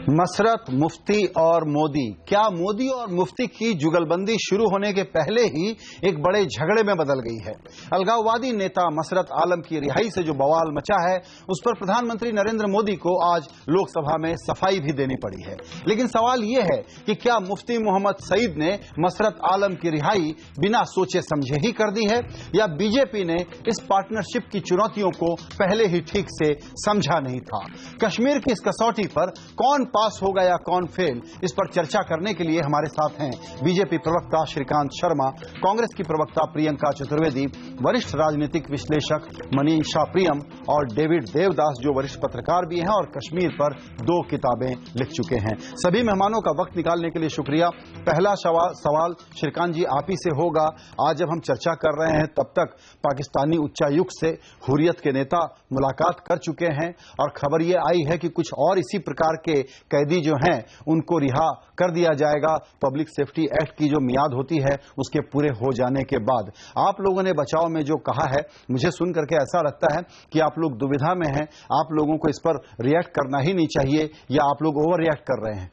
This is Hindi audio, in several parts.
मसरत, मुफ्ती और मोदी। क्या मोदी और मुफ्ती की जुगलबंदी शुरू होने के पहले ही एक बड़े झगड़े में बदल गई है? अलगाववादी नेता मसरत आलम की रिहाई से जो बवाल मचा है, उस पर प्रधानमंत्री नरेंद्र मोदी को आज लोकसभा में सफाई भी देनी पड़ी है। लेकिन सवाल यह है कि क्या मुफ्ती मोहम्मद सईद ने मसरत आलम की रिहाई बिना सोचे समझे ही कर दी है, या बीजेपी ने इस पार्टनरशिप की चुनौतियों को पहले ही ठीक से समझा नहीं था? कश्मीर की इस कसौटी पर कौन पास होगा या कौन फेल, इस पर चर्चा करने के लिए हमारे साथ हैं बीजेपी प्रवक्ता श्रीकांत शर्मा, कांग्रेस की प्रवक्ता प्रियंका चतुर्वेदी, वरिष्ठ राजनीतिक विश्लेषक मनीषा प्रियम और डेविड देवदास, जो वरिष्ठ पत्रकार भी हैं और कश्मीर पर 2 किताबें लिख चुके हैं। सभी मेहमानों का वक्त निकालने के लिए शुक्रिया। पहला सवाल श्रीकांत जी आप ही से होगा। आज जब हम चर्चा कर रहे हैं तब तक पाकिस्तानी उच्चायुक्त से हुर्रियत के नेता मुलाकात कर चुके हैं और खबर यह आई है कि कुछ और इसी प्रकार के कैदी जो हैं उनको रिहा कर दिया जाएगा पब्लिक सेफ्टी एक्ट की जो मियाद होती है उसके पूरे हो जाने के बाद। आप लोगों ने बचाव में जो कहा है, मुझे सुन करके ऐसा लगता है कि आप लोग दुविधा में हैं। आप लोगों को इस पर रिएक्ट करना ही नहीं चाहिए या आप लोग ओवर रिएक्ट कर रहे हैं?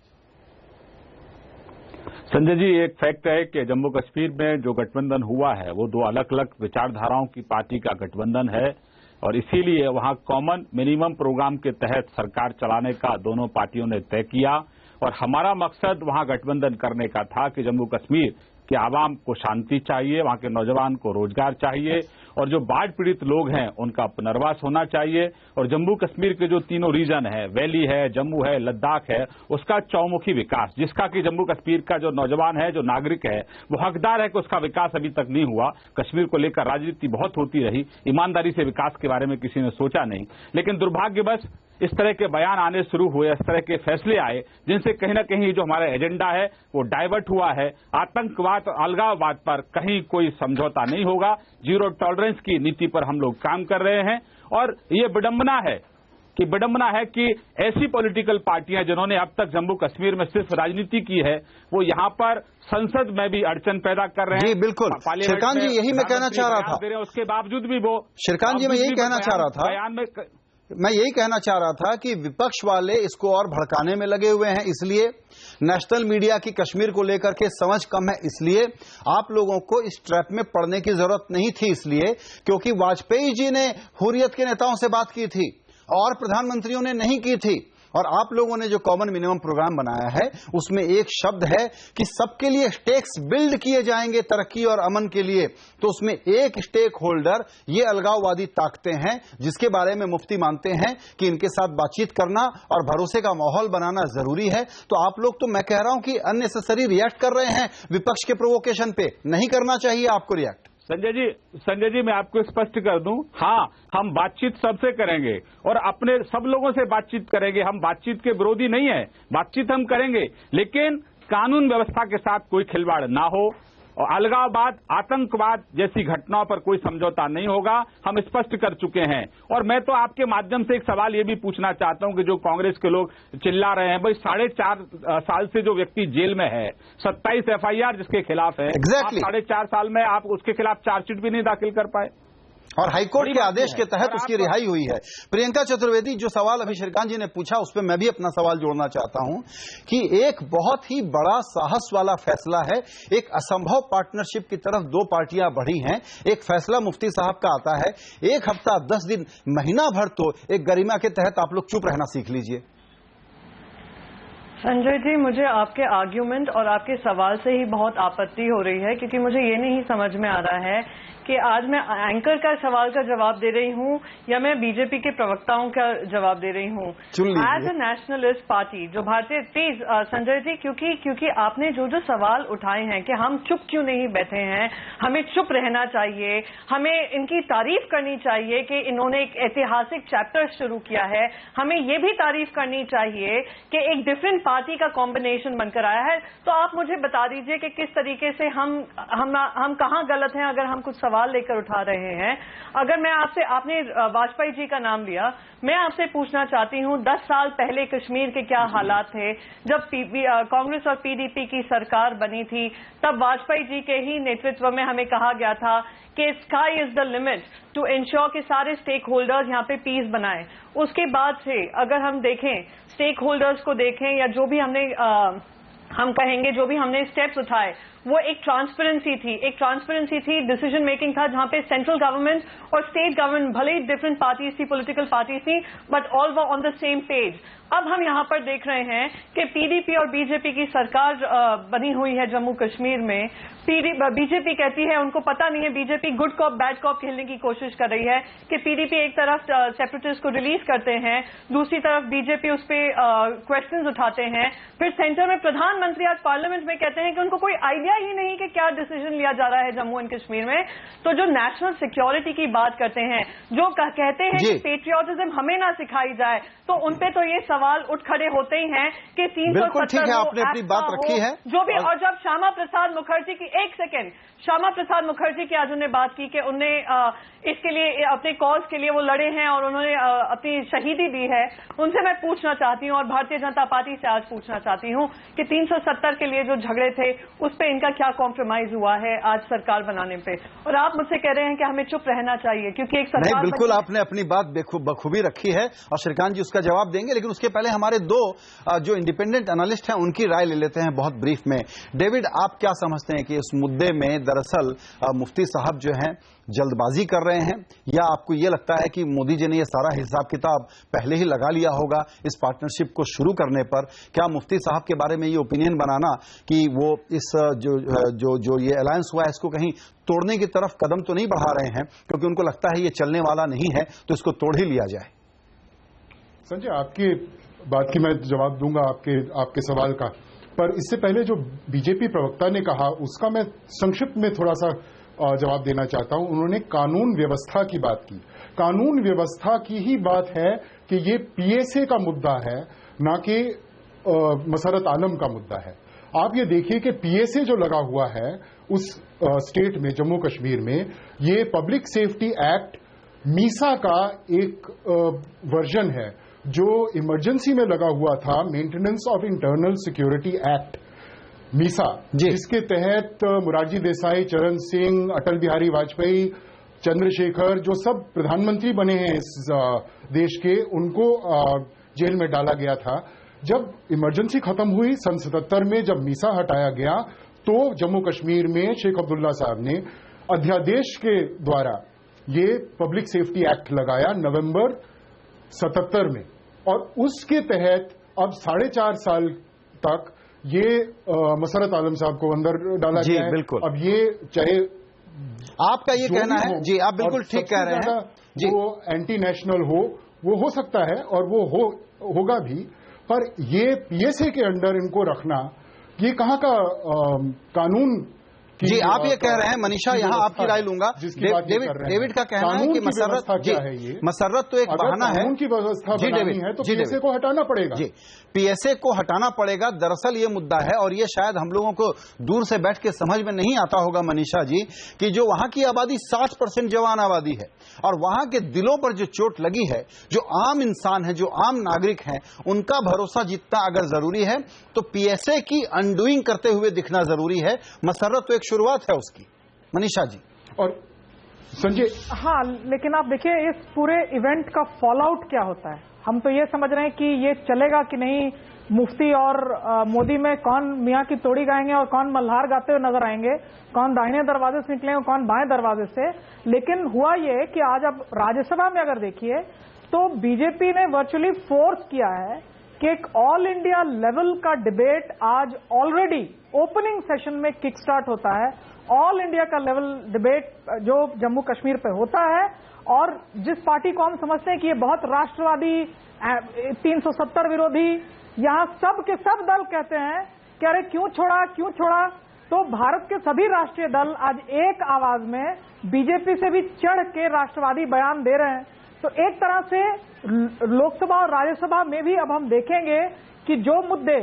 संजय जी, एक फैक्ट है कि जम्मू कश्मीर में जो गठबंधन हुआ है वो 2 अलग अलग विचारधाराओं की पार्टी का गठबंधन है और इसीलिए वहां कॉमन मिनिमम प्रोग्राम के तहत सरकार चलाने का दोनों पार्टियों ने तय किया। और हमारा मकसद वहां गठबंधन करने का था कि जम्मू कश्मीर के आवाम को शांति चाहिए, वहां के नौजवान को रोजगार चाहिए और जो बाढ़ पीड़ित लोग हैं उनका पुनर्वास होना चाहिए। और जम्मू कश्मीर के जो 3 रीजन है, वैली है, जम्मू है, लद्दाख है, उसका चौमुखी विकास, जिसका कि जम्मू कश्मीर का जो नौजवान है, जो नागरिक है, वो हकदार है कि उसका विकास अभी तक नहीं हुआ। कश्मीर को लेकर राजनीति बहुत होती रही, ईमानदारी से विकास के बारे में किसी ने सोचा नहीं। लेकिन दुर्भाग्यवश इस तरह के बयान आने शुरू हुए, इस तरह के फैसले आए जिनसे कहीं ना कहीं जो हमारा एजेंडा है वो डाइवर्ट हुआ है। आतंकवाद और अलगाववाद पर कहीं कोई समझौता नहीं होगा। जीरो टॉलरेंस की नीति पर हम लोग काम कर रहे हैं और ये विडंबना है कि ऐसी पॉलिटिकल पार्टियां जिन्होंने अब तक जम्मू कश्मीर में सिर्फ राजनीति की है, वो यहाँ पर संसद में भी अड़चन पैदा कर रहे हैं। जी बिल्कुल श्रीकांत जी, यही मैं कहना चाह रहा था। उसके बावजूद भी वो श्रीकांत जी मैं यही कहना चाह रहा था, बयान में मैं यही कहना चाह रहा था कि विपक्ष वाले इसको और भड़काने में लगे हुए हैं, इसलिए नेशनल मीडिया की कश्मीर को लेकर के समझ कम है, इसलिए आप लोगों को इस ट्रैप में पड़ने की जरूरत नहीं थी, इसलिए क्योंकि वाजपेयी जी ने हुर्रियत के नेताओं से बात की थी और प्रधानमंत्रियों ने नहीं की थी। और आप लोगों ने जो कॉमन मिनिमम प्रोग्राम बनाया है उसमें एक शब्द है कि सबके लिए स्टेक्स बिल्ड किए जाएंगे तरक्की और अमन के लिए। तो उसमें एक स्टेक होल्डर ये अलगाववादी ताकतें हैं जिसके बारे में मुफ्ती मानते हैं कि इनके साथ बातचीत करना और भरोसे का माहौल बनाना जरूरी है। तो आप लोग, तो मैं कह रहा हूं कि अननेसेसरी रिएक्ट कर रहे हैं विपक्ष के प्रोवोकेशन पे। नहीं करना चाहिए आपको रिएक्ट। संजय जी मैं आपको स्पष्ट कर दूं, हाँ हम बातचीत सबसे करेंगे और अपने सब लोगों से बातचीत करेंगे। हम बातचीत के विरोधी नहीं है, बातचीत हम करेंगे, लेकिन कानून व्यवस्था के साथ कोई खिलवाड़ ना हो और अलगाववाद, आतंकवाद जैसी घटनाओं पर कोई समझौता नहीं होगा। हम स्पष्ट कर चुके हैं। और मैं तो आपके माध्यम से एक सवाल ये भी पूछना चाहता हूं कि जो कांग्रेस के लोग चिल्ला रहे हैं, भाई 4.5 साल से जो व्यक्ति जेल में है, 27 FIR जिसके खिलाफ है, आप 4.5 साल में आप उसके खिलाफ चार्जशीट भी नहीं दाखिल कर पाए और हाईकोर्ट के आदेश के तहत उसकी रिहाई हुई है। प्रियंका चतुर्वेदी, जो सवाल अभी श्रीकांत जी ने पूछा उस पर मैं भी अपना सवाल जोड़ना चाहता हूं कि एक बहुत ही बड़ा साहस वाला फैसला है, एक असंभव पार्टनरशिप की तरफ 2 पार्टियां बढ़ी हैं। एक फैसला मुफ्ती साहब का आता है, 1 हफ्ता 10 दिन महीना भर तो एक गरिमा के तहत आप लोग चुप रहना सीख लीजिए। संजय जी, मुझे आपके आर्ग्यूमेंट और आपके सवाल से ही बहुत आपत्ति हो रही है, क्योंकि मुझे ये नहीं समझ में आ रहा है कि आज मैं एंकर का सवाल का जवाब दे रही हूं या मैं बीजेपी के प्रवक्ताओं का जवाब दे रही हूं। एज ए नेशनलिस्ट पार्टी जो भारतीय, प्लीज संजय जी, क्योंकि आपने जो सवाल उठाए हैं कि हम चुप क्यों नहीं बैठे हैं, हमें चुप रहना चाहिए, हमें इनकी तारीफ करनी चाहिए कि इन्होंने एक ऐतिहासिक चैप्टर शुरू किया है, हमें ये भी तारीफ करनी चाहिए कि एक डिफरेंट पार्टी का कॉम्बिनेशन बनकर आया है। तो आप मुझे बता दीजिए कि किस तरीके से हम कहाँ गलत हैं अगर हम कुछ सवाल लेकर उठा रहे हैं। अगर मैं आपसे, आपने वाजपेयी जी का नाम लिया, मैं आपसे पूछना चाहती हूं 10 साल पहले कश्मीर के क्या हालात थे। जब कांग्रेस और पीडीपी की सरकार बनी थी तब वाजपेयी जी के ही नेतृत्व में हमें कहा गया था कि sky is the limit to insure कि सारे स्टेक होल्डर्स यहाँ पे पीस बनाएं। उसके बाद से अगर हम देखें, स्टेक होल्डर्स को देखें या जो भी हम कहेंगे जो भी हमने स्टेप्स उठाए, वो एक ट्रांसपेरेंसी थी, डिसीजन मेकिंग था, जहां पे सेंट्रल गवर्नमेंट और स्टेट गवर्नमेंट भले ही डिफरेंट पार्टीज थी, पॉलिटिकल पार्टीज थी, but all were on the same page. अब हम यहां पर देख रहे हैं कि पीडीपी और बीजेपी की सरकार बनी हुई है जम्मू कश्मीर में। बीजेपी कहती है, उनको पता नहीं है, BJP good cop bad cop खेलने की कोशिश कर रही है कि पीडीपी एक तरफ सेपरेटिस्ट को रिलीज करते हैं, दूसरी तरफ बीजेपी उस पर क्वेश्चंस उठाते हैं, फिर सेंटर में प्रधानमंत्री आज पार्लियामेंट में कहते हैं कि उनको कोई आइडिया ही नहीं कि क्या डिसीजन लिया जा रहा है जम्मू एंड कश्मीर में। तो जो नेशनल सिक्योरिटी की बात करते हैं, जो कहते हैं कि पेट्रियोटिज्म हमें ना सिखाई जाए, तो उनपे तो ये सवाल उठ खड़े होते ही हैं कि 370 आपने अपनी बात रखी है जो भी। और जब श्यामा प्रसाद मुखर्जी की, एक सेकेंड, श्यामा प्रसाद मुखर्जी की आज उन्होंने बात की कि उन्होंने इसके लिए, अपने कॉज के लिए वो लड़े हैं और उन्होंने अपनी शहीदी दी है, उनसे मैं पूछना चाहती हूं और भारतीय जनता पार्टी से आज पूछना चाहती हूं कि 370 के लिए जो झगड़े थे उस पर इनका क्या कॉम्प्रोमाइज हुआ है आज सरकार बनाने पे। और आप मुझसे कह रहे हैं कि हमें चुप रहना चाहिए क्योंकि एक सरकार। नहीं, बिल्कुल आपने अपनी बात बखूबी रखी है और श्रीकांत जी उसका जवाब देंगे, लेकिन उसके पहले हमारे दो जो इंडिपेंडेंट एनालिस्ट हैं उनकी राय ले लेते हैं बहुत ब्रीफ में। डेविड, आप क्या समझते हैं कि इस मुद्दे में दरअसल मुफ्ती साहब जो हैं जल्दबाजी कर रहे हैं, या आपको यह लगता है कि मोदी जी ने यह सारा हिसाब किताब पहले ही लगा लिया होगा इस पार्टनरशिप को शुरू करने पर? क्या मुफ्ती साहब के बारे में ये ओपिनियन बनाना कि वो इस जो ये अलायंस हुआ है इसको कहीं तोड़ने की तरफ कदम तो नहीं बढ़ा रहे हैं, क्योंकि उनको लगता है ये चलने वाला नहीं है तो इसको तोड़ ही लिया जाए? संजय, आपकी बात की मैं जवाब दूंगा आपके सवाल का, पर इससे पहले जो बीजेपी प्रवक्ता ने कहा उसका मैं संक्षिप्त में थोड़ा सा जवाब देना चाहता हूं। उन्होंने कानून व्यवस्था की बात की। कानून व्यवस्था की ही बात है कि ये पीएसए का मुद्दा है, ना कि मसरत आलम का मुद्दा है। आप ये देखिए कि पीएसए जो लगा हुआ है उस स्टेट में, जम्मू कश्मीर में, ये पब्लिक सेफ्टी एक्ट मीसा का एक वर्जन है जो इमरजेंसी में लगा हुआ था, maintenance of internal security act Misa, जिसके तहत मोरारजी देसाई, चरण सिंह, अटल बिहारी वाजपेयी, चंद्रशेखर, जो सब प्रधानमंत्री बने हैं इस देश के, उनको जेल में डाला गया था। जब इमरजेंसी खत्म हुई सन 77 में, जब मीसा हटाया गया, तो जम्मू कश्मीर में शेख अब्दुल्ला साहब ने अध्यादेश के द्वारा ये पब्लिक सेफ्टी एक्ट लगाया नवंबर 77 में, और उसके तहत अब 4.5 साल तक ये मसरत आलम साहब को अंदर डाला गया है। बिल्कुल। अब ये चाहे आपका ये कहना है जी, आप बिल्कुल ठीक कह रहे हैं जी, वो एंटी नेशनल वो हो सकता है और वो होगा भी, पर ये पीएसए के अंडर इनको रखना, ये कहां का कानून जी? आप ये कह रहे हैं, मनीषा यहाँ आपकी राय लूंगा। डेविड का कहना है कि मसरत तो एक बहाना है, कानून की व्यवस्था बनानी है तो पीएसए को हटाना पड़ेगा। जी, पीएसए को हटाना पड़ेगा। दरअसल ये मुद्दा है, और ये शायद हम लोगों को दूर से बैठ के समझ में नहीं आता होगा मनीषा जी, कि जो वहां की आबादी 60% जवान आबादी है और वहां के दिलों पर जो चोट लगी है, जो आम इंसान है, जो आम नागरिक हैं, उनका भरोसा जीतना अगर जरूरी है तो पीएसए की अनडूइंग करते हुए दिखना जरूरी है। मसरत तो एक शुरुआत है उसकी। मनीषा जी और संजय। हाँ, लेकिन आप देखिए इस पूरे इवेंट का फॉलोआउट क्या होता है। हम तो ये समझ रहे हैं कि ये चलेगा कि नहीं, मुफ्ती और मोदी में कौन मियाँ की तोड़ी गाएंगे और कौन मल्हार गाते हुए नजर आएंगे, कौन दाहिने दरवाजे से निकलेंगे, कौन बाएं दरवाजे से। लेकिन हुआ ये कि आज अब राज्यसभा में अगर देखिए तो बीजेपी ने वर्चुअली फोर्स किया है कि एक ऑल इंडिया लेवल का डिबेट आज ऑलरेडी ओपनिंग सेशन में किक स्टार्ट होता है। ऑल इंडिया का लेवल डिबेट जो जम्मू कश्मीर पे होता है, और जिस पार्टी को हम समझते हैं कि ये बहुत राष्ट्रवादी, 370 विरोधी, यहां सब के सब दल कहते हैं कि अरे क्यों छोड़ा, तो भारत के सभी राष्ट्रीय दल आज एक आवाज में बीजेपी से भी चढ़ के राष्ट्रवादी बयान दे रहे हैं। तो एक तरह से लोकसभा और राज्यसभा में भी अब हम देखेंगे कि जो मुद्दे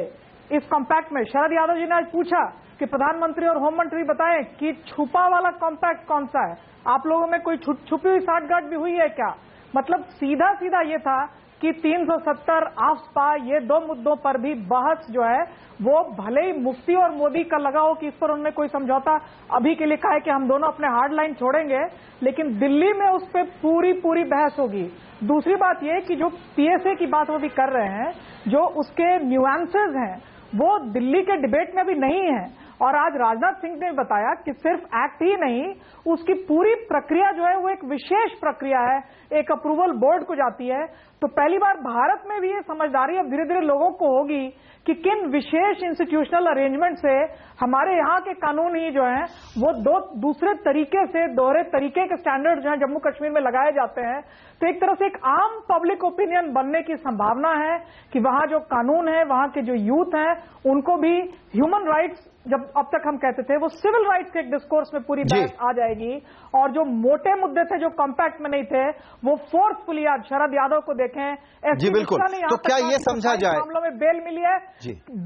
इस कॉम्पैक्ट में, शरद यादव जी ने आज पूछा कि प्रधानमंत्री और होम मंत्री बताएं कि छुपा वाला कॉम्पैक्ट कौन सा है, आप लोगों में कोई छुपी हुई साठगांठ भी हुई है क्या? मतलब सीधा सीधा ये था कि 370 आफ्सपा ये दो मुद्दों पर भी बहस जो है वो भले ही मुफ्ती और मोदी का लगा हो कि इस पर उन्होंने कोई समझौता अभी के लिए कहा है कि हम दोनों अपने हार्ड लाइन छोड़ेंगे, लेकिन दिल्ली में उस पर पूरी बहस होगी। दूसरी बात ये कि जो पीएसए की बात वो भी कर रहे हैं, जो उसके न्यूएंसेस हैं वो दिल्ली के डिबेट में अभी नहीं है। और आज राजनाथ सिंह ने बताया कि सिर्फ एक्ट ही नहीं, उसकी पूरी प्रक्रिया जो है वो एक विशेष प्रक्रिया है, एक अप्रूवल बोर्ड को जाती है। तो पहली बार भारत में भी ये समझदारी अब धीरे धीरे लोगों को होगी कि किन विशेष इंस्टीट्यूशनल अरेंजमेंट से हमारे यहाँ के कानून ही जो हैं वो दूसरे तरीके से दोहरे तरीके के स्टैंडर्ड जो है जम्मू कश्मीर में लगाए जाते हैं। तो एक तरह से एक आम पब्लिक ओपिनियन बनने की संभावना है कि वहां जो कानून है, वहां के जो यूथ हैं, उनको भी ह्यूमन राइट्स जब अब तक हम कहते थे वो सिविल राइट्स के एक डिस्कोर्स में पूरी बात आ जाएगी। और जो मोटे मुद्दे थे जो कॉम्पैक्ट में नहीं थे वो फोर्सफुली आज शरद यादव को देखें। जी बिल्कुल। तो क्या ये समझा जाए मामलों में बेल मिली है,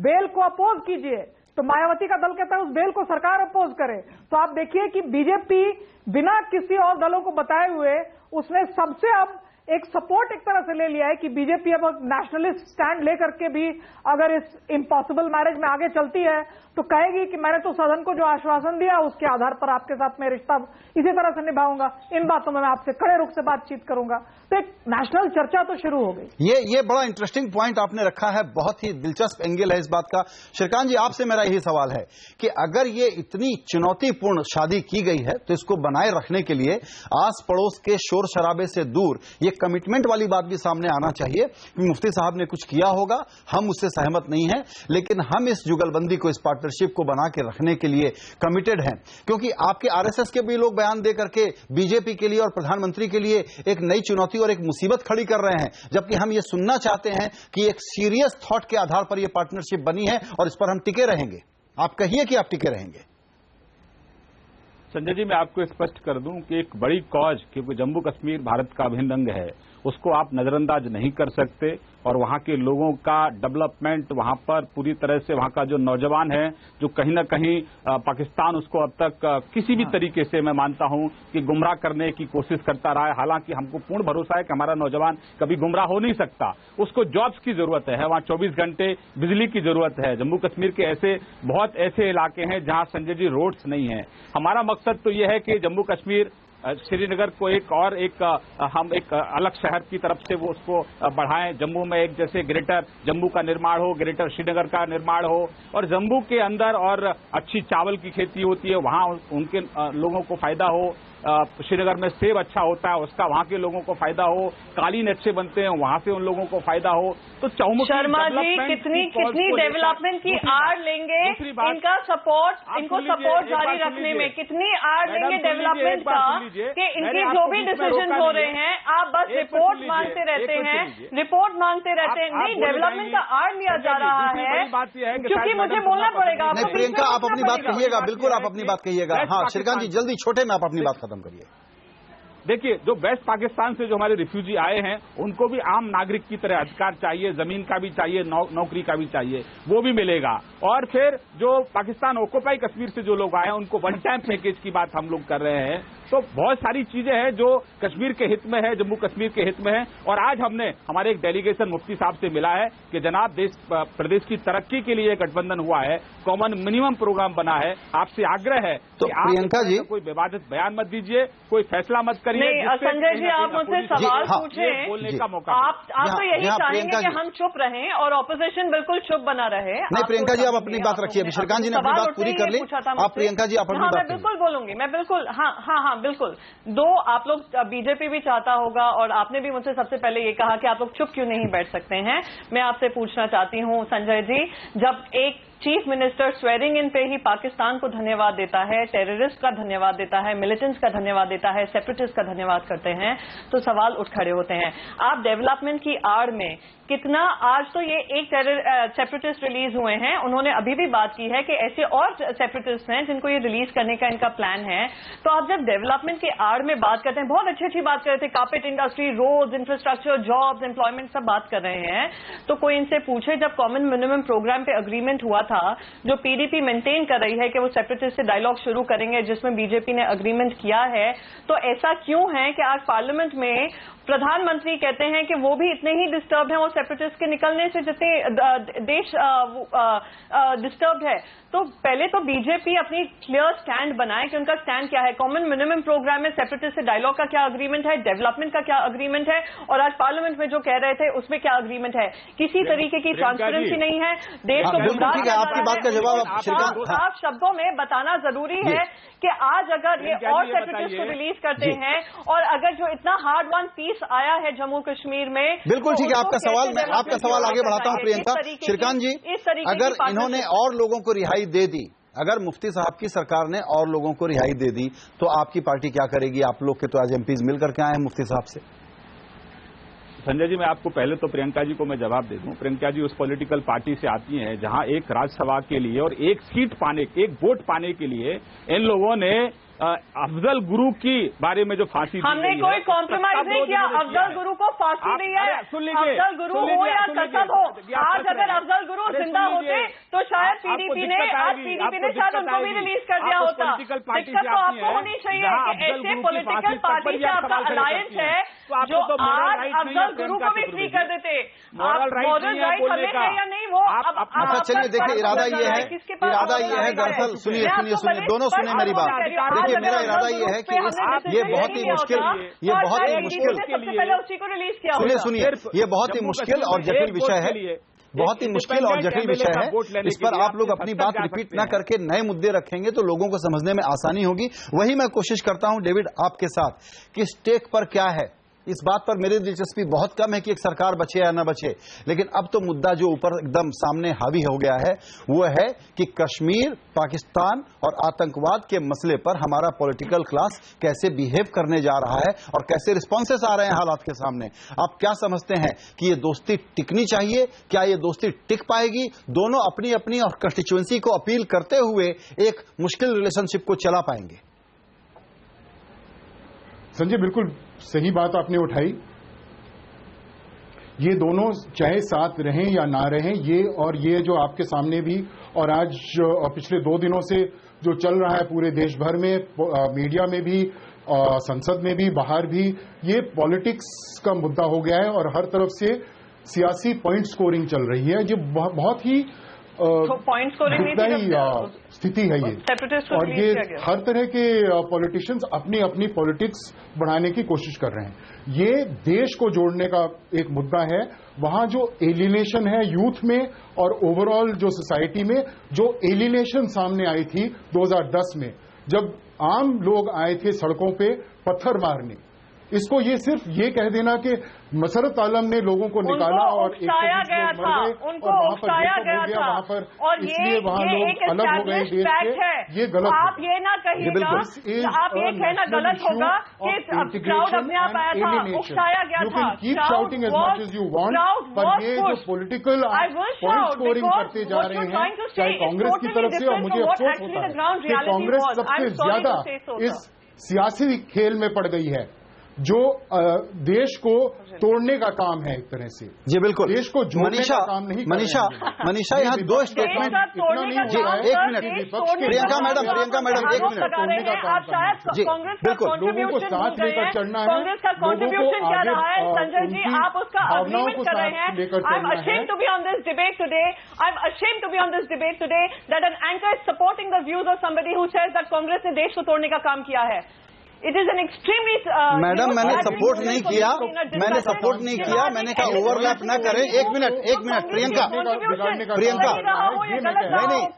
बेल को अपोज कीजिए, तो मायावती का दल कहता है उस बेल को सरकार अपोज करे। तो आप देखिए कि बीजेपी बिना किसी और दलों को बताए हुए उसने सबसे अब एक सपोर्ट एक तरह से ले लिया है कि बीजेपी अब नेशनलिस्ट स्टैंड लेकर के भी अगर इस इम्पॉसिबल मैरिज में आगे चलती है तो कहेगी कि मैंने तो सदन को जो आश्वासन दिया उसके आधार पर आपके साथ मैं रिश्ता इसी तरह से निभाऊंगा, इन बातों में मैं आपसे कड़े रुख से बातचीत करूंगा। तो एक नेशनल चर्चा तो शुरू हो गई। ये बड़ा इंटरेस्टिंग पॉइंट आपने रखा है, बहुत ही दिलचस्प एंगल है इस बात का। श्रीकांत जी, आपसे मेरा यही सवाल है कि अगर ये इतनी चुनौतीपूर्ण शादी की गई है तो इसको बनाए रखने के लिए आस पड़ोस के शोर शराबे से दूर ये कमिटमेंट वाली बात भी सामने आना चाहिए कि मुफ्ती साहब ने कुछ किया होगा, हम उससे सहमत नहीं हैं, लेकिन हम इस जुगलबंदी को, इस पार्टनरशिप को बना के रखने के लिए कमिटेड हैं। क्योंकि आपके आरएसएस के भी लोग बयान दे करके बीजेपी के लिए और प्रधानमंत्री के लिए एक नई चुनौती और एक मुसीबत खड़ी कर रहे हैं, जबकि हम ये सुनना चाहते हैं कि एक सीरियस थॉट के आधार पर यह पार्टनरशिप बनी है और इस पर हम टिके रहेंगे। आप कहिए कि आप टिके रहेंगे। संजय जी, मैं आपको स्पष्ट कर दूं कि एक बड़ी कॉज, क्योंकि जम्मू कश्मीर भारत का अभिन्न अंग है, उसको आप नजरअंदाज नहीं कर सकते। और वहां के लोगों का डेवलपमेंट, वहां पर पूरी तरह से वहां का जो नौजवान है, जो कहीं ना कहीं पाकिस्तान उसको अब तक किसी भी तरीके से मैं मानता हूं कि गुमराह करने की कोशिश करता रहा है। हालांकि हमको पूर्ण भरोसा है कि हमारा नौजवान कभी गुमराह हो नहीं सकता। उसको जॉब्स की जरूरत है, वहां 24 घंटे बिजली की जरूरत है। जम्मू कश्मीर के ऐसे बहुत ऐसे इलाके हैं जहां संजय जी रोड्स नहीं है। हमारा मकसद तो यह है कि जम्मू कश्मीर श्रीनगर को हम एक अलग शहर की तरफ से वो उसको बढ़ाएं। जम्मू में एक जैसे ग्रेटर जम्मू का निर्माण हो, ग्रेटर श्रीनगर का निर्माण हो, और जम्मू के अंदर और अच्छी चावल की खेती होती है, वहां उनके लोगों को फायदा हो। श्रीनगर में सेब अच्छा होता है, उसका वहां के लोगों को फायदा हो। कालीन अच्छे बनते हैं, वहां से उन लोगों को फायदा हो। तो चौमुखी शर्मा जी कितनी डेवलपमेंट की आड़ लेंगे, इनका सपोर्ट, इनको सपोर्ट जारी रखने में कितनी आड़ लेंगे डेवलपमेंट का, कि इनके जो भी डिसीजन हो रहे हैं आप बस रिपोर्ट मांगते रहते हैं, रिपोर्ट मांगते रहते हैं। नहीं, डेवलपमेंट का आड़ लिया जा रहा है, क्योंकि मुझे बोलना पड़ेगा। नहीं प्रियंका, आप अपनी बात कहिएगा, बिल्कुल आप अपनी बात कहिएगा। हाँ श्रीकांत जी, जल्दी छोटे में आप अपनी बात खत्म करिए। देखिए, जो वेस्ट पाकिस्तान से जो हमारे रिफ्यूजी आए हैं उनको भी आम नागरिक की तरह अधिकार चाहिए, जमीन का भी चाहिए, नौकरी का भी चाहिए, वो भी मिलेगा। और फिर जो पाकिस्तान ऑक्युपाई कश्मीर से जो लोग आए हैं उनको वन टाइम पैकेज की बात हम लोग कर रहे हैं। तो बहुत सारी चीजें हैं जो कश्मीर के हित में है, जम्मू कश्मीर के हित में है। और आज हमने हमारे एक डेलीगेशन मुफ्ती साहब से मिला है कि जनाब प्रदेश की तरक्की के लिए गठबंधन हुआ है, कॉमन मिनिमम प्रोग्राम बना है। आपसे आग्रह है तो कि प्रियंका जी कोई विवादित बयान मत दीजिए, कोई फैसला मत करिए। नहीं संजय जी, आप मुझसे सवाल पूछें, बोलने का मौका। आप तो यही चाहेंगे कि हम चुप रहें और ऑपोजिशन बिल्कुल चुप बना रहे। नहीं प्रियंका जी, आप अपनी बात रखिए। अभी श्रीकांत जी ने अपनी बात पूरी कर ली, आप प्रियंका जी आप अपनी बात। मैं बिल्कुल बोलूंगी, मैं बिल्कुल, हाँ बिल्कुल। दो, आप लोग बीजेपी भी चाहता होगा और आपने भी मुझसे सबसे पहले ये कहा कि आप लोग चुप क्यों नहीं बैठ सकते हैं। मैं आपसे पूछना चाहती हूं संजय जी, जब एक चीफ मिनिस्टर स्वेरिंग इन पे ही पाकिस्तान को धन्यवाद देता है, टेररिस्ट का धन्यवाद देता है, मिलिटेंट्स का धन्यवाद देता है, सेपरेटिस्ट का धन्यवाद करते हैं, तो सवाल उठ खड़े होते हैं। आप डेवलपमेंट की आड़ में कितना, आज तो ये एक सेपरेटिस्ट रिलीज हुए हैं, उन्होंने अभी भी बात की है कि ऐसे और सेपरेटिस्ट हैं जिनको ये रिलीज करने का इनका प्लान है। तो आप जब डेवलपमेंट की आड़ में बात करते हैं, बहुत अच्छी बात कर रहे थे, carpet industry, roads, infrastructure, jobs, employment सब बात कर रहे हैं, तो कोई इनसे पूछे जब कॉमन मिनिमम प्रोग्राम पे अग्रीमेंट हुआ था, जो पीडीपी मेंटेन कर रही है कि वो सेपरेटिस्ट से डायलॉग शुरू करेंगे जिसमें बीजेपी ने अग्रीमेंट किया है, तो ऐसा क्यों है कि आज पार्लियामेंट में प्रधानमंत्री कहते हैं कि वो भी इतने ही डिस्टर्ब हैं वो सेपरेटिस्ट के निकलने से जितने देश डिस्टर्ब है? तो पहले तो बीजेपी अपनी क्लियर स्टैंड बनाए कि उनका स्टैंड क्या है। कॉमन मिनिमम प्रोग्राम में सेपरेटिस्ट से डायलॉग का क्या अग्रीमेंट है, डेवलपमेंट का क्या अग्रीमेंट है, और आज पार्लियामेंट में जो कह रहे थे उसमें क्या अग्रीमेंट है? किसी तरीके की ट्रांसपेरेंसी नहीं है। देश को गुमराह ठीक है, आपकी बात का जवाब साफ शब्दों में बताना जरूरी है कि आज अगर ये और सेपरेटिस्ट को रिलीज करते हैं और अगर जो इतना हार्ड वन पीस आया है जम्मू कश्मीर में, बिल्कुल ठीक है। आपका सवाल, मैं आपका सवाल आगे बढ़ाता हूं प्रियंका। श्रीकांत जी, अगर इन्होंने और लोगों को रिहाई दे दी, अगर मुफ्ती साहब की सरकार ने और लोगों को रिहाई दे दी, तो आपकी पार्टी क्या करेगी? आप लोग के तो आज एमपीज मिल करके आए हैं मुफ्ती साहब से। संजय जी, मैं आपको पहले तो प्रियंका जी को मैं जवाब दे दूं। प्रियंका जी उस पॉलिटिकल पार्टी से आती हैं जहां एक राज्यसभा के लिए और एक सीट पाने, एक वोट पाने के लिए इन लोगों ने अफजल गुरु की बारे में जो फांसी दी, हमने कोई कॉम्प्रोमाइज नहीं किया। अफजल गुरु को फांसी दी है। अफजल गुरु हो या कसब हो, आज अगर अफजल गुरु जिंदा होते तो शायद पीडीपी ने शायद उनको भी रिलीज कर दिया होता। दिक्कत तो आपको होनी चाहिए कि ऐसे पॉलिटिकल पार्टी से आपका अलायंस है जो आज अफजल गुरु को भी फ्री कर देते। मॉरल राइट हमें है या नहीं वो अब अच्छा चलिए, देखिए इरादा ये है दरअसल, सुनिए दोनों सुने मेरी बात। मेरा इरादा ये है कि ये बहुत ही मुश्किल सुनिए ये बहुत ही मुश्किल और जटिल विषय है, बहुत ही मुश्किल और जटिल विषय है। इस पर आप लोग अपनी बात रिपीट ना करके नए मुद्दे रखेंगे तो लोगों को समझने में आसानी होगी। वही मैं कोशिश करता हूं डेविड आपके साथ कि स्टेक पर क्या है। इस बात पर मेरी दिलचस्पी बहुत कम है कि एक सरकार बचे या न बचे, लेकिन अब तो मुद्दा जो ऊपर एकदम सामने हावी हो गया है वो है कि कश्मीर, पाकिस्तान और आतंकवाद के मसले पर हमारा पॉलिटिकल क्लास कैसे बिहेव करने जा रहा है और कैसे रिस्पॉन्सेस आ रहे हैं हालात के सामने। आप क्या समझते हैं कि ये दोस्ती टिकनी चाहिए? क्या ये दोस्ती टिक पाएगी? दोनों अपनी अपनी और कंस्टिट्यूएंसी को अपील करते हुए एक मुश्किल रिलेशनशिप को चला पाएंगे? संजय, बिल्कुल सही बात आपने उठाई। ये दोनों चाहे साथ रहें या ना रहें, ये जो आपके सामने भी और आज पिछले 2 दिनों से जो चल रहा है पूरे देश भर में, मीडिया में भी, संसद में भी, बाहर भी, ये पॉलिटिक्स का मुद्दा हो गया है और हर तरफ से सियासी पॉइंट स्कोरिंग चल रही है। जो बहुत ही पॉइंट स्कोरिंग स्थिति है ये, और ये हर तरह के पॉलिटिशियंस अपनी अपनी पॉलिटिक्स बढ़ाने की कोशिश कर रहे हैं। ये देश को जोड़ने का एक मुद्दा है। वहां जो एलिनेशन है यूथ में और ओवरऑल जो सोसाइटी में, जो एलिनेशन सामने आई थी 2010 में, जब आम लोग आए थे सड़कों पे पत्थर मारने, इसको ये सिर्फ ये कह देना कि मसरत आलम ने लोगों को निकाला और उकसाया गया था, उनको उकसाया गया था, और इसलिए वहां लोग अलग हो गए देश के, ये गलत। आप ये ना कहिएगा, आप ये कहना गलत होगा कि क्राउड अपने आप आया था, उकसाया गया था। Keep shouting as much as you want, पर ये जो पॉलिटिकल पॉइंट स्कोरिंग करते जा रहे हैं, चाहे कांग्रेस की तरफ से, और मुझे अफसोस होता है कि कांग्रेस सबसे ज्यादा इस सियासी खेल में पड़ गई है जो देश को तोड़ने का काम है एक तरह से। जी बिल्कुल, देश को जोड़ने का काम नहीं। मनीषा यहाँ 2 स्टेटमेंट, इतना नहीं जी एक मिनट, प्रियंका मैडम एक मिनट, जी बिल्कुल, लोगों को साथ लेकर चलना है, कांग्रेस का कॉन्ट्रीब्यूशन क्या रहा है संजय जी, आप उसका भावनाओं को साथ लेकर चलना है। I'm ashamed to be on this debate today that an anchor is supporting the views of somebody who says that Congress ने देश को तोड़ने का काम किया है। It is an extremely madam, मैंने सपोर्ट नहीं किया, मैंने कहा ओवरलैप ना करें। एक मिनट प्रियंका,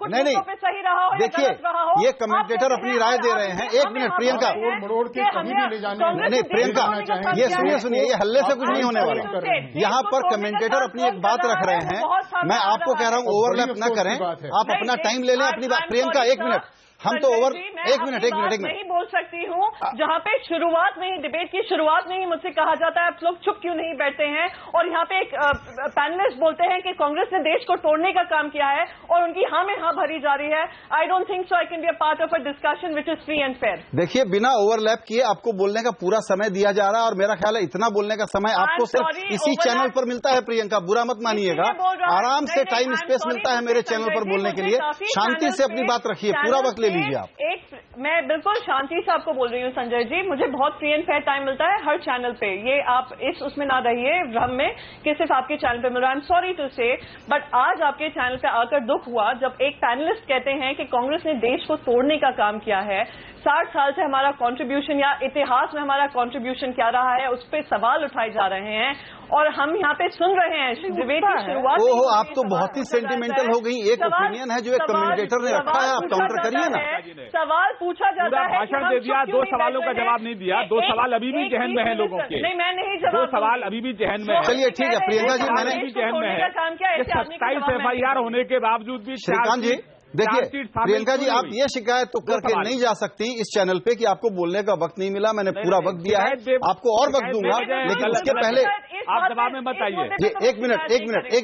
नहीं, देखिए ये कमेंटेटर अपनी राय दे रहे हैं। एक मिनट प्रियंका, नहीं प्रियंका, ये सुनिए, ये हल्ले से कुछ नहीं होने वाला। यहाँ पर कमेंटेटर अपनी एक बात रख रहे हैं, मैं आपको कह रहा हूँ ओवरलैप ना करें, आप अपना टाइम ले लें अपनी बात। प्रियंका एक मिनट, हम तो ओवर एक मिनट नहीं बोल सकती हूँ जहाँ पे शुरुआत में ही डिबेट की शुरुआत में ही मुझसे कहा जाता है आप लोग चुप क्यों नहीं बैठते हैं, और यहाँ पे एक पैनलिस्ट बोलते हैं कि कांग्रेस ने देश को तोड़ने का काम किया है और उनकी हाँ में हाँ भरी जा रही है। I don't think so I can be a part of a discussion which is free and fair. देखिए, बिना ओवरलैप किए आपको बोलने का पूरा समय दिया जा रहा है और मेरा ख्याल है इतना बोलने का समय आपको सिर्फ इसी चैनल पर मिलता है। प्रियंका, बुरा मत मानिएगा, आराम से टाइम स्पेस मिलता है मेरे चैनल पर बोलने के लिए। शांति से अपनी बात रखिए, पूरा वक्त ले लीजिए आप। मैं बिल्कुल शांति से आपको बोल रही हूँ संजय जी, मुझे बहुत फ्री एंड फेयर टाइम मिलता है हर चैनल पे। ये आप इस उसमें ना रहिए भ्रम में कि सिर्फ आपके चैनल पे मिल रहा है। आई एम सॉरी टू से, बट आज आपके चैनल पे आकर दुख हुआ जब एक पैनलिस्ट कहते हैं कि कांग्रेस ने देश को तोड़ने का काम किया है। 60 साल से हमारा कंट्रीब्यूशन या इतिहास में हमारा कंट्रीब्यूशन क्या रहा है उस पर सवाल उठाए जा रहे हैं और हम यहाँ पे सुन रहे हैं डिबेट की शुरुआत। ओहो, आप तो बहुत ही सेंटिमेंटल हो गई। एक ओपिनियन है जो एक कमेंटेटर ने रखा है, आप काउंटर करिए ना। सवाल पूछा जाता है, भाषण दे दिया, 2 सवालों का जवाब नहीं दिया। 2 सवाल अभी भी जहन में है लोगों के। नहीं, मैं नहीं जवाब। 2 सवाल अभी भी जहन में है। चलिए ठीक है प्रियंका जी, मैंने जहन में है 27 FIR होने के बावजूद भी। श्रीकांत जी देखिए, प्रियंका जी आप ये शिकायत तो करके नहीं जा सकती इस चैनल पे कि आपको बोलने का वक्त नहीं मिला। मैंने पूरा वक्त दिया है, आपको और वक्त दूंगा, लेकिन उसके पहले आप जवाब में मत आइए। एक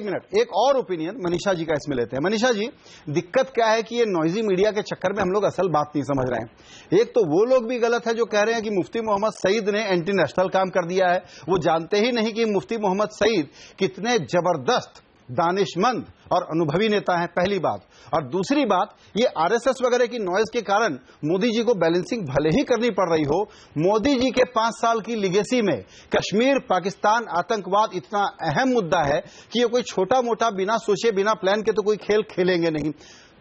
मिनट एक और ओपिनियन मनीषा जी का इसमें लेते हैं। मनीषा जी, दिक्कत क्या है कि ये नॉइजी मीडिया के चक्कर में हम लोग असल बात नहीं समझ रहे हैं। एक तो वो लोग भी गलत है जो कह रहे हैं कि मुफ्ती मोहम्मद सईद ने एंटी नेशनल काम कर दिया है। वो जानते ही नहीं कि मुफ्ती मोहम्मद सईद कितने जबरदस्त, दानिशमंद और अनुभवी नेता हैं, पहली बात। और दूसरी बात, ये आरएसएस वगैरह की नॉइज के कारण मोदी जी को बैलेंसिंग भले ही करनी पड़ रही हो, मोदी जी के 5 साल की लिगेसी में कश्मीर, पाकिस्तान, आतंकवाद इतना अहम मुद्दा है कि ये कोई छोटा मोटा बिना सोचे बिना प्लान के तो कोई खेल खेलेंगे नहीं।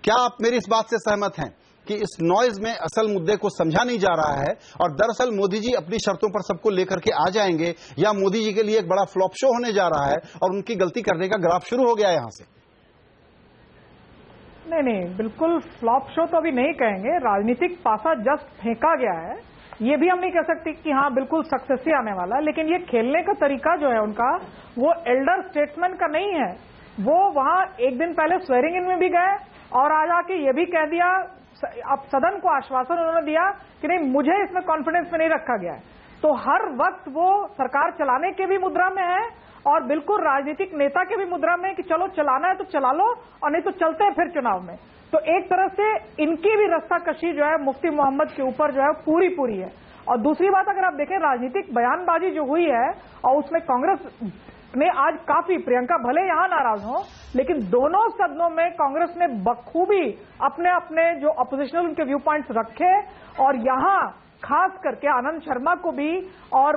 क्या आप मेरी इस बात से सहमत हैं कि इस नॉइज में असल मुद्दे को समझा नहीं जा रहा है और दरअसल मोदी जी अपनी शर्तों पर सबको लेकर के आ जाएंगे, या मोदी जी के लिए एक बड़ा फ्लॉप शो होने जा रहा है और उनकी गलती करने का ग्राफ शुरू हो गया है यहां से? नहीं, बिल्कुल फ्लॉप शो तो अभी नहीं कहेंगे। राजनीतिक पासा जस्ट फेंका गया है, ये भी हम नहीं कह सकते कि हाँ बिल्कुल सक्सेस ही आने वाला, लेकिन ये खेलने का तरीका जो है उनका, वो एल्डर स्टेट्समैन का नहीं है। वो वहां एक दिन पहले स्वेरिंग इन में भी गए और आज आके ये भी कह दिया, अब सदन को आश्वासन उन्होंने दिया कि नहीं, मुझे इसमें कॉन्फिडेंस में नहीं रखा गया है। तो हर वक्त वो सरकार चलाने के भी मुद्रा में है और बिल्कुल राजनीतिक नेता के भी मुद्रा में कि चलो चलाना है तो चला लो और नहीं तो चलते हैं फिर चुनाव में। तो एक तरह से इनकी भी रस्साकशी जो है मुफ्ती मोहम्मद के ऊपर जो है पूरी है। और दूसरी बात, अगर आप देखें राजनीतिक बयानबाजी जो हुई है और उसमें कांग्रेस ने आज काफी, प्रियंका भले यहां नाराज हो, लेकिन दोनों सदनों में कांग्रेस ने बखूबी अपने अपने जो अपोजिशनल उनके व्यू पॉइंट्स रखे और यहां खास करके आनंद शर्मा को भी और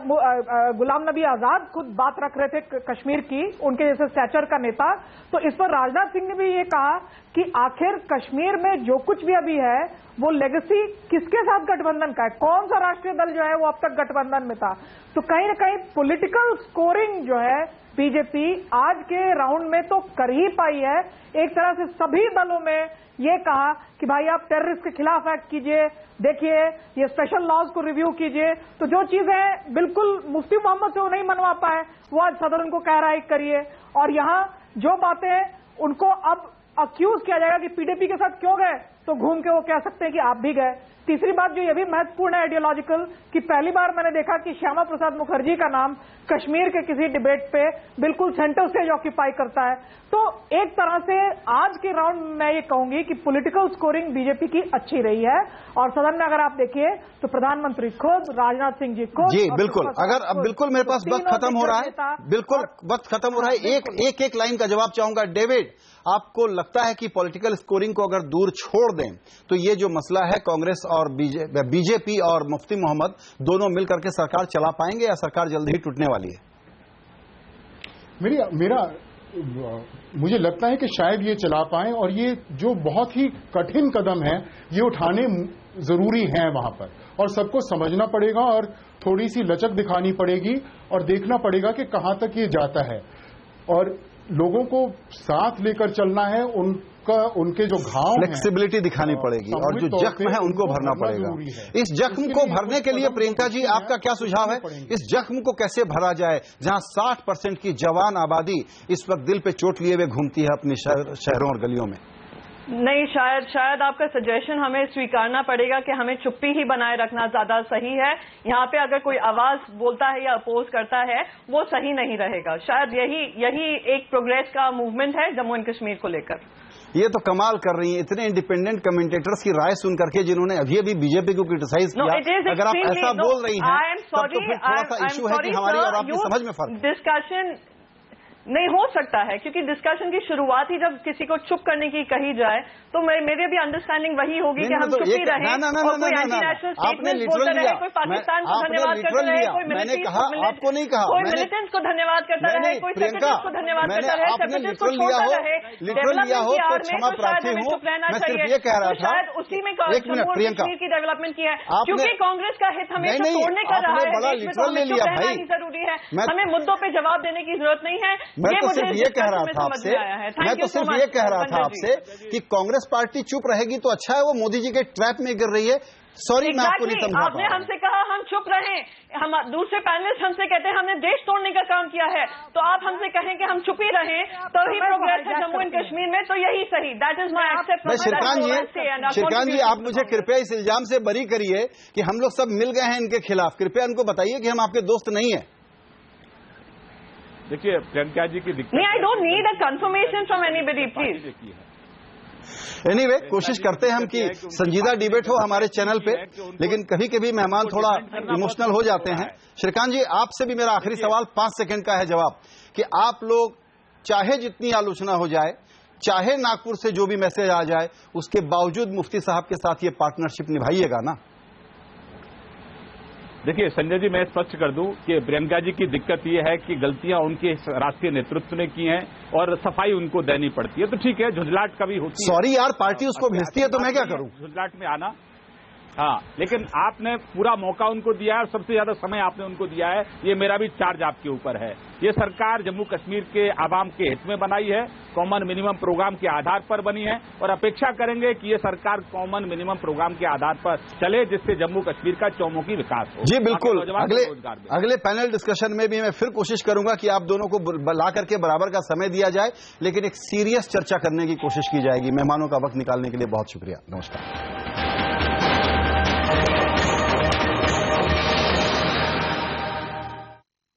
गुलाम नबी आजाद खुद बात रख रहे थे कश्मीर की, उनके जैसे स्टैचर का नेता। तो इस पर राजनाथ सिंह ने भी ये कहा कि आखिर कश्मीर में जो कुछ भी अभी है वो लेगेसी किसके साथ गठबंधन का है, कौन सा राष्ट्रीय दल जो है वो अब तक गठबंधन में था। तो कहीं ना कहीं पॉलिटिकल स्कोरिंग जो है बीजेपी आज के राउंड में तो कर ही पाई है। एक तरह से सभी दलों में ये कहा कि भाई आप टेररिस्ट के खिलाफ एक्ट कीजिए, देखिए ये स्पेशल लॉज को रिव्यू कीजिए। तो जो चीजें बिल्कुल मुफ्ती मोहम्मद से वो नहीं मनवा पाए वो आज सदर उनको कह रहा है करिए। और यहां जो बातें उनको अब अक्यूज किया जाएगा कि पीडीपी के साथ क्यों गए, तो घूम के वो कह सकते हैं कि आप भी गए। तीसरी बात जो ये भी महत्वपूर्ण है आइडियोलॉजिकल, कि पहली बार मैंने देखा कि श्यामा प्रसाद मुखर्जी का नाम कश्मीर के किसी डिबेट पे बिल्कुल सेंटर स्टेज ऑक्यूपाई करता है। तो एक तरह से आज के राउंड में मैं ये कहूंगी कि पॉलिटिकल स्कोरिंग बीजेपी की अच्छी रही है। और सदन में अगर आप देखिए तो प्रधानमंत्री खुद, राजनाथ सिंह जी खुद, जी बिल्कुल, अगर अब बिल्कुल मेरे पास वक्त खत्म हो रहा है, बिल्कुल वक्त खत्म हो रहा है, एक लाइन का जवाब चाहूंगा। डेविड, आपको लगता है कि पॉलिटिकल स्कोरिंग को अगर दूर छोड़ दें तो ये जो मसला है कांग्रेस और बीजेपी और मुफ्ती मोहम्मद दोनों मिलकर के सरकार चला पाएंगे या सरकार जल्दी ही टूटने वाली है? मुझे लगता है कि शायद ये चला पाएं, और ये जो बहुत ही कठिन कदम है ये उठाने जरूरी हैं वहां पर, और सबको समझना पड़ेगा और थोड़ी सी लचक दिखानी पड़ेगी और देखना पड़ेगा कि कहां तक ये जाता है। और लोगों को साथ लेकर चलना है, उनके जो घाव फ्लेक्सिबिलिटी दिखानी पड़ेगी और जो जख्म है उनको भरना पड़ेगा। इस जख्म को भरने के लिए प्रियंका जी आपका क्या सुझाव है? इस जख्म को कैसे भरा जाए जहां 60% की जवान आबादी इस वक्त दिल पे चोट लिए हुए घूमती है अपनी शहरों और गलियों में? नहीं, शायद आपका सजेशन हमें स्वीकारना पड़ेगा कि हमें चुप्पी ही बनाए रखना ज्यादा सही है। यहाँ पे अगर कोई आवाज बोलता है या अपोज करता है वो सही नहीं रहेगा। शायद यही एक प्रोग्रेस का मूवमेंट है जम्मू एंड कश्मीर को लेकर। ये तो कमाल कर रही है, इतने इंडिपेंडेंट कमेंटेटर्स की राय सुन करके जिन्होंने अभी बीजेपी को क्रिटिसाइज किया। अगर आप ऐसा बोल रही हैं तब तो फिर थोड़ा सा इशू है कि हमारी और आपकी समझ में फर्क। डिस्कशन नहीं हो सकता है क्योंकि डिस्कशन की शुरुआत ही जब किसी को चुप करने की कही जाए तो मेरे भी अंडरस्टैंडिंग वही होगी कि हम चुप ही रहें और कोई एंटी-नेशनल स्टेटमेंट बोलता रहे, कोई पाकिस्तान को धन्यवाद करता रहे, कोई मिलिटेंट्स को धन्यवाद करता रहे, कोई सेपरेटिस्ट को धन्यवाद करता रहे, सेपरेटिस्ट को छोड़ता रहे। डेवलपमेंट की आड़ में तो शायद हमें चुप रहना चाहिए। तो शायद उसी में जम्मू और कश्मीर की डेवलपमेंट की है क्योंकि कांग्रेस का हित हमेशा तोड़ने का रहा है। इसमें तो हमें चुप रहना ही जरूरी है, हमें मुद्दों पर जवाब देने की जरूरत नहीं है। मैं तो सिर्फ ये कह रहा था आपसे, कि कांग्रेस पार्टी चुप रहेगी तो अच्छा है, वो मोदी जी के ट्रैप में गिर रही है। सॉरी, मैं आपको नहीं समझा। आपने हमसे कहा हम चुप रहें, हम दूसरे पैनलिस्ट हमसे कहते हैं हमने देश तोड़ने का काम किया है, तो आप हमसे कहें कि हम चुप ही रहें तो ही प्रोग्रेस है जम्मू एंड कश्मीर में, तो यही सही। That is my accept. Shrikant ji, आप मुझे कृपया इस इल्जाम से बरी करिए कि हम लोग सब मिल गए हैं इनके खिलाफ। कृपया उनको बताइए कि हम आपके दोस्त नहीं है। देखिए, प्रियंका जी की दिक्कत। नहीं, I don't need a confirmation from anybody, please. Anyway, कोशिश करते हैं हम कि संजीदा डिबेट हो हमारे चैनल पे, लेकिन कभी कभी मेहमान थोड़ा इमोशनल हो जाते हैं। श्रीकांत जी, आपसे भी मेरा आखिरी सवाल 5 सेकंड का है जवाब, कि आप लोग चाहे जितनी आलोचना हो जाए, चाहे नागपुर से जो भी मैसेज आ जाए, उसके बावजूद मुफ्ती साहब के साथ ये पार्टनरशिप निभाइएगा ना? देखिए संजय जी, मैं स्पष्ट कर दूं कि प्रियंका जी की दिक्कत यह है कि गलतियां उनके राष्ट्रीय नेतृत्व ने की हैं और सफाई उनको देनी पड़ती है। तो ठीक है, झुंझलाहट कभी होती है। सॉरी यार, पार्टी उसको भेजती है तो मैं क्या करूं? झुंझलाहट में आना, हाँ, लेकिन आपने पूरा मौका उनको दिया है और सबसे ज्यादा समय आपने उनको दिया है। ये मेरा भी चार्ज आपके ऊपर है। ये सरकार जम्मू कश्मीर के आवाम के हित में बनाई है, कॉमन मिनिमम प्रोग्राम के आधार पर बनी है, और अपेक्षा करेंगे कि ये सरकार कॉमन मिनिमम प्रोग्राम के आधार पर चले, जिससे जम्मू कश्मीर का चौमुखी विकास हो। जी बिल्कुल। अगले पैनल डिस्कशन में भी मैं फिर कोशिश करूंगा कि आप दोनों को ला करके बराबर का समय दिया जाए, लेकिन एक सीरियस चर्चा करने की कोशिश की जाएगी। मेहमानों का वक्त निकालने के लिए बहुत शुक्रिया। नमस्कार।